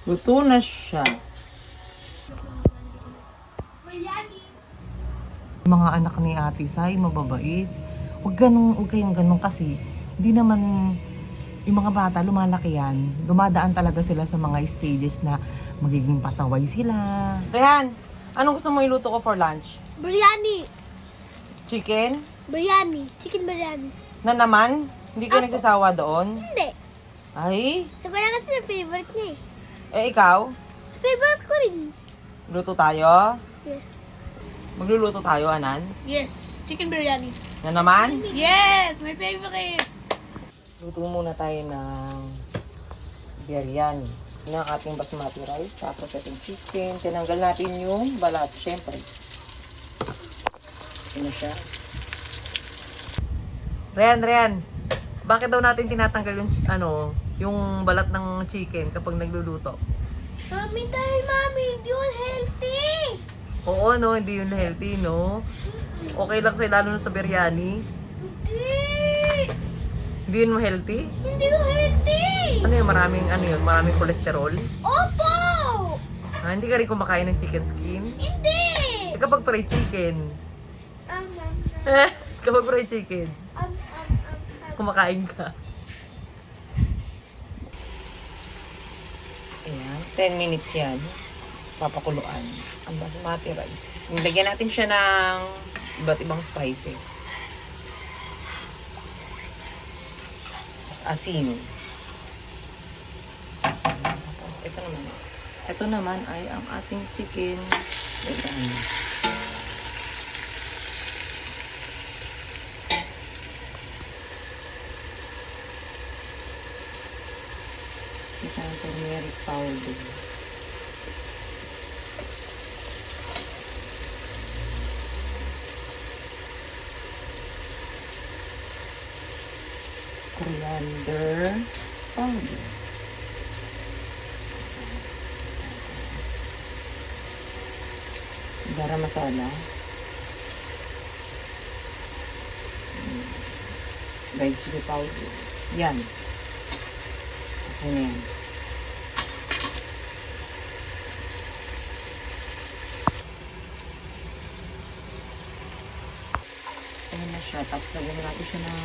Luto na siya. Mga anak ni Ate Sai, mababait. Huwag kayong ganun kasi hindi naman yung mga bata lumalaki yan. Dumadaan talaga sila sa mga stages na magiging pasaway sila. Rehan, anong gusto mo iluto ko for lunch? Biryani. Chicken? Biryani. Chicken biryani. Na naman? Hindi kayo Ako. nagsasawa doon? Hindi. Ay, So, kaya kasi na favorite niya eh. ikaw? Favorite ko rin. Luto tayo? Yes. Magluluto tayo, Anan? Yes. Chicken biryani. Na naman? Yes! My favorite. Luto muna tayo ng biryani ng ating basmati rice. Tapos ating chicken. Tinanggal natin yung balat, syempre. Ano siya? Rian. Bakit daw natin tinatanggal yung balat ng chicken kapag nagluluto? Mami, dahil mami, hindi yun healthy. Oo, no, hindi yun healthy, no? Okay lang sa'yo, lalo na sa biryani. Hindi. Hindi yun healthy? Hindi yun healthy. Maraming kolesterol. Opo. Hindi ka rin kumakain ng chicken skin? Hindi. Kapag fried chicken. Um, Kapag fried chicken, um. kumakain ka. Ayan, 10 minutes yan. Papakuluan ang basmati rice. Nilagyan natin siya ng iba't ibang spices. Asin. Tapos ito naman ay ang ating chicken. Ayan. Ito ang turmeric powder. Coriander powder. Garam masala. Red chili powder. Yan. Okay na yan. Ayan na siya. Tapos lagyan natin siya ng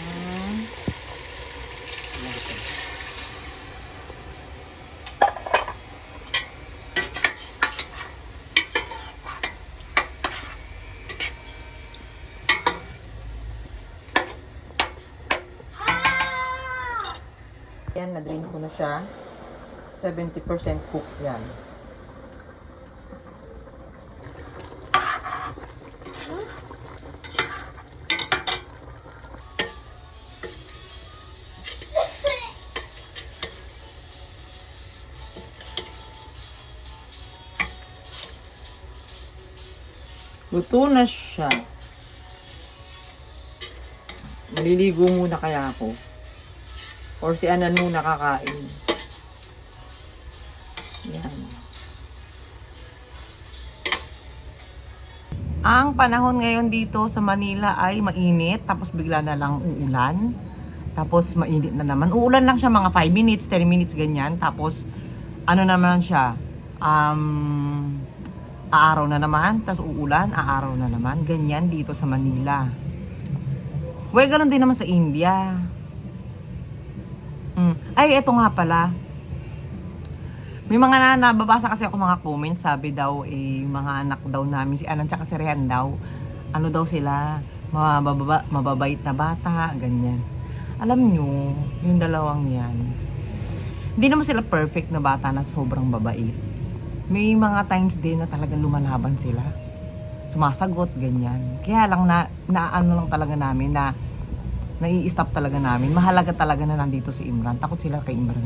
yan, na-drain ko na siya. 70% cooked yan. Luto na siya. Maliligo muna kaya ako. Or si Anan muna kakain. Yan. Ang panahon ngayon dito sa Manila ay mainit. Tapos bigla na lang uulan. Tapos mainit na naman. Uulan lang siya mga 5 minutes, 10 minutes ganyan. Tapos ano naman siya. Aaraw na naman. Tapos uulan, aaraw na naman. Ganyan dito sa Manila. Well, ganun din naman sa India. Ay, eto nga pala. May mga nababasa kasi ako mga comments. Sabi daw, mga anak daw namin, si Anan tsaka si Rehan daw, ano daw sila, mababait na bata, ganyan. Alam nyo, yung dalawang yan, hindi naman sila perfect na bata na sobrang babait. May mga times din na talagang lumalaban sila. Sumasagot, ganyan. Kaya lang naano lang talaga namin na nai-stop talaga namin. Mahalaga talaga na nandito si Imran. Takot sila kay Imran.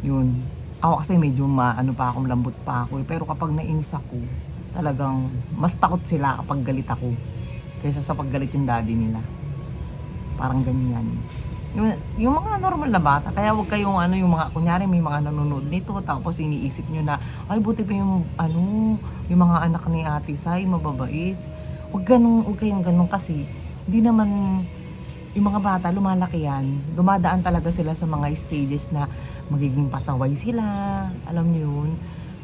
Yun. Ako kasi medyo lambot pa ako. Pero kapag nainis ako, talagang mas takot sila kapag galit ako. Kaysa sa paggalit yung daddy nila. Parang ganyan. Yung mga normal na bata. Kaya wag kayong yung mga, kunyari may mga nanonood nito. Tapos iniisip nyo na, ay buti pa yung mga anak ni Ate Sai, mababait. Huwag kayong ganun kasi hindi naman yung mga bata, lumalaki yan. Dumadaan talaga sila sa mga stages na magiging pasaway sila. Alam niyo yun?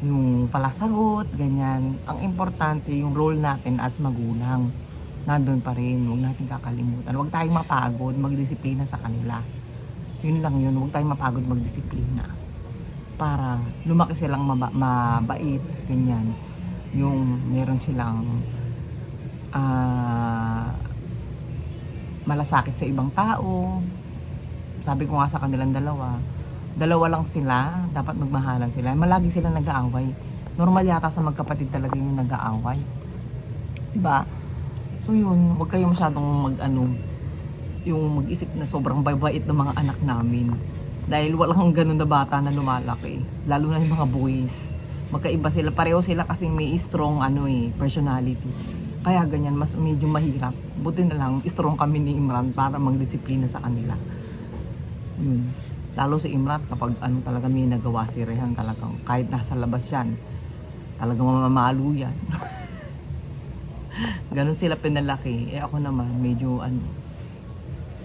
Yung palasagot, ganyan. Ang importante, yung role natin as magulang. Nandun pa rin. Huwag natin kakalimutan. Huwag tayong mapagod, magdisiplina sa kanila. Yun lang yun. Huwag tayong mapagod, magdisiplina. Para lumaki silang mabait, ganyan. Yung meron silang malasakit sa ibang tao. Sabi ko nga sa kanilang dalawa lang sila, dapat magmahalan sila. Malagi sila nag-aaway. Normal yata sa magkapatid talaga yung nag-aaway. Diba? So yun, huwag kayo masyadong yung mag-isip na sobrang babait ng mga anak namin. Dahil walang ganun na bata na lumalaki. Lalo na yung mga boys. Magkaiba sila, pareho sila kasing may strong personality. Kaya ganyan, mas medyo mahirap. Buti na lang, strong kami ni Imran para magdisiplina sa kanila. Yun. Lalo si Imran, kapag talaga may nagawa si Rehan, talagang kahit nasa labas yan, talagang mamamalo yan. Ganon sila pinalaki. Eh ako naman, medyo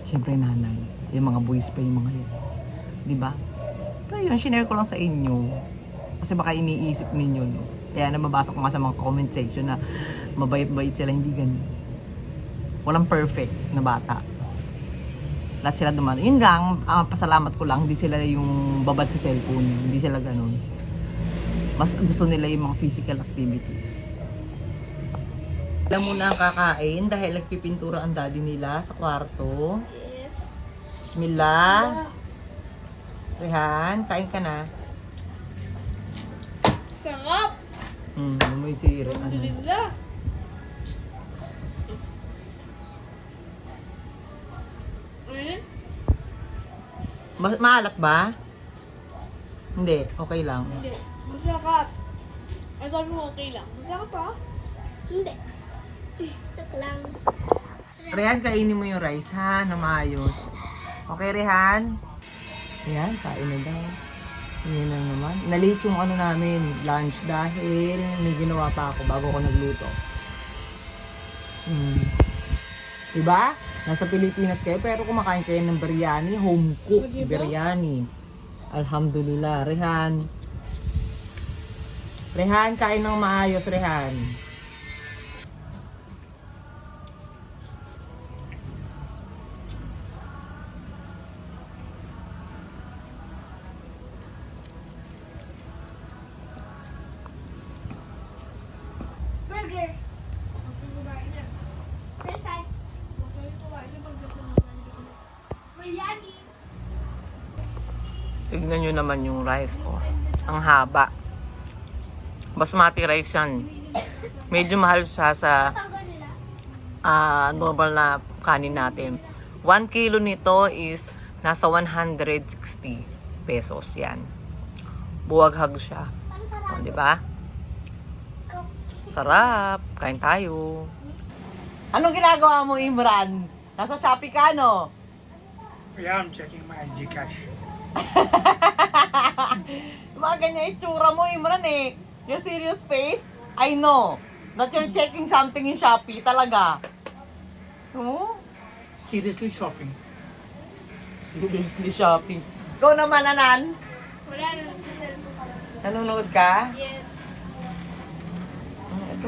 syempre nanay. Yung mga boys pa yung mga yan. Diba? Pero yun, shinare ko lang sa inyo. Kasi baka iniisip ninyo, no? Kaya nababasa ko nga sa mga comment section na mabait-bait sila, hindi ganun. Walang perfect na bata. Lahat sila dumano. Yun lang, pasalamat ko lang, hindi sila yung babad sa cellphone. Hindi sila ganun. Mas gusto nila yung mga physical activities. Alam mo na ang kakain dahil nagpipintura ang daddy nila sa kwarto. Yes. Bismillah. Rehan, kain ka na. Sarap! May sirit. Alhamdulillah. Maalat ba? Hindi, okay lang. Hindi. Masarap. Ay, sabi mo okay lang. Masarap pa? Hindi. Ito lang. Rehan, kainin mo yung rice ha, na maayos. Okay, Rehan? Ayan, kain na daw. Yun na naman. Nalate yung namin, lunch dahil may ginawa pa ako bago ako nagluto. Diba? Nasa Pilipinas kayo pero kumakain kayo ng biryani, home cooked biryani. Alhamdulillah. Rehan. Rehan, kain ng maayos, Rehan. Burger. French fries. Biryani. Tignan nyo naman yung rice ko. Ang haba. Basmati rice yan. Medyo mahal siya sa Tanggal nila. normal na kanin natin. 1 kilo nito is nasa 160 pesos yan. Buwaghag siya. Ano sarap? O, diba? Sarap. Kain tayo. Anong ginagawa mo, Imran? Nasa Shopee ka, no? Yeah, I'm checking my Gcash. Mga ganyan itsura mo, Imran eh. Your serious face? I know. That you're checking something in Shopee. Talaga. Oh? Seriously shopping. Seriously shopping. Ikaw naman, Anan? Wala na. Sa cellphone ka lang. Nanonood ka? Yes. Ito.